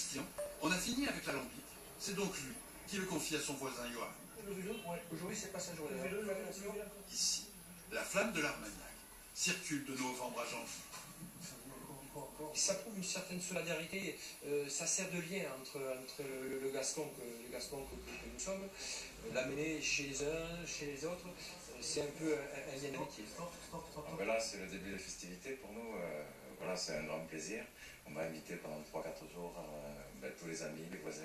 Christian en a fini avec l'alambic. C'est donc lui qui le confie à son voisin Johan. Aujourd'hui, c'est pas sa journée. Ici, la flamme de l'Armagnac circule de novembre à janvier. Ça prouve une certaine solidarité, ça sert de lien entre le Gascon que nous sommes, l'amener chez les uns, chez les autres, c'est un peu un lien d'amitié. Là, c'est le début des festivités pour nous, voilà, c'est un grand plaisir. On va inviter pendant 3-4 jours tous les amis, les voisins,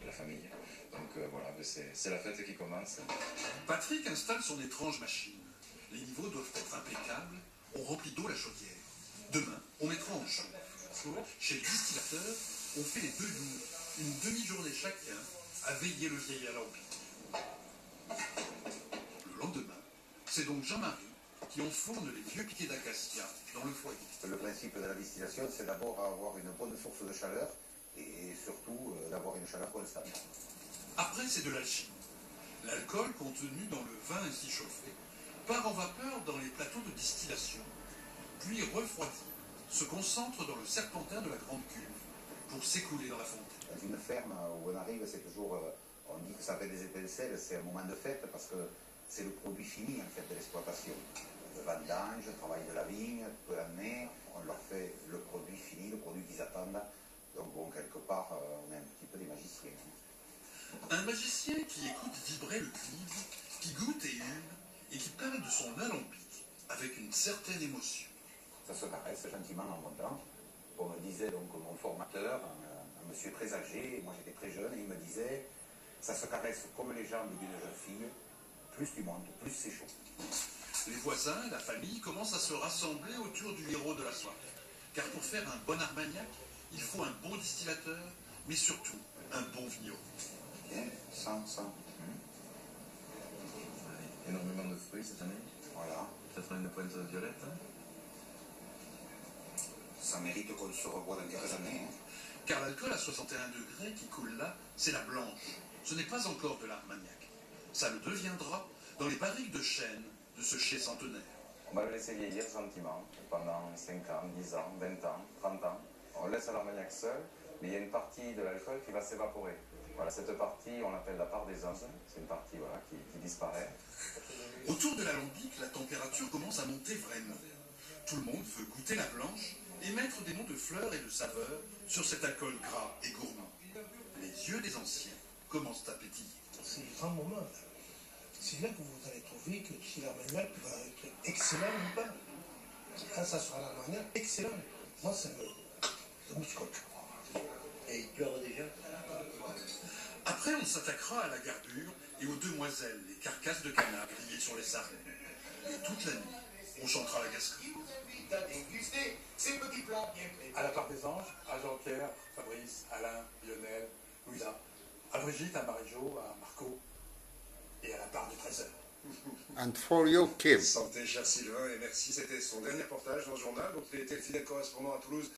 la famille. Donc voilà, c'est la fête qui commence. Patrick installe son étrange machine. Les niveaux doivent être impeccables. On remplit d'eau la chaudière. Demain, on mettra en chaud. Chez le distillateur, on fait les 2 jours, une demi-journée chacun, à veiller le vieil alambic. Le lendemain, c'est donc Jean-Marie qui enfourne les vieux piquets d'acacia dans le foyer. Le principe de la distillation, c'est d'abord avoir une bonne source de chaleur et surtout d'avoir une chaleur constante. Après, c'est de l'alchimie. L'alcool contenu dans le vin ainsi chauffé part en vapeur dans les plateaux de distillation, puis refroidi, se concentre dans le serpentin de la grande cuve pour s'écouler dans la fontaine. Dans une ferme où on arrive, c'est toujours, on dit que ça fait des étincelles, c'est un moment de fête parce que c'est le produit fini en fait de l'exploitation. Le vendange, le travail de la vigne, toute l'année, on leur fait le produit fini, le produit qu'ils attendent. Donc bon, quelque part, on est un petit peu des magiciens. Un magicien qui écoute vibrer le cuivre, qui goûte et hume, et qui parle de son alambic avec une certaine émotion. Ça se caresse gentiment en montant. Comme me disait donc mon formateur, un monsieur très âgé, moi j'étais très jeune, et il me disait, ça se caresse comme les jambes d'une jeune fille, plus tu montes, plus c'est chaud. Les voisins et la famille commencent à se rassembler autour du héros de la soirée. Car pour faire un bon armagnac, il faut un bon distillateur, mais surtout un bon vigneron. Bien, sans. Énormément de fruits cette année. Voilà. Peut-être une pointe violette. Ça mérite qu'on se revoie dans quelques années. Car l'alcool à 61 degrés qui coule là, c'est la blanche. Ce n'est pas encore de l'armagnac. Ça le deviendra dans les barriques de chêne de ce chai centenaire. On va le laisser vieillir gentiment pendant 5 ans, 10 ans, 20 ans, 30 ans. On laisse l'armagnac seul, mais il y a une partie de l'alcool qui va s'évaporer. Voilà, cette partie, on l'appelle la part des ondes. C'est une partie voilà, qui disparaît. Autour de l'alambic, la température commence à monter vraiment. Tout le monde veut goûter la blanche et mettre des noms de fleurs et de saveurs sur cet alcool gras et gourmand. Les yeux des anciens commencent à pétiller. C'est un grand moment. C'est là que vous allez trouver que si l'armagnac va être excellent ou pas. Quand ça sera l'armagnac, excellent. Moi, ça me scotche. Et il pleure déjà. Après, on s'attaquera à la garbure et aux demoiselles, les carcasses de canard grillées sur les sarrets. Et toute la nuit, on chantera la gascogne. À la part des anges, à Jean-Pierre, Fabrice, Alain, Lionel, Louisa, à Brigitte, à Marie-Jo, à Marco et à la part du trésor. And for you, Kim. Santé, cher Sylvain, et merci. C'était son dernier reportage dans le journal. Donc, il était le fidèle correspondant à Toulouse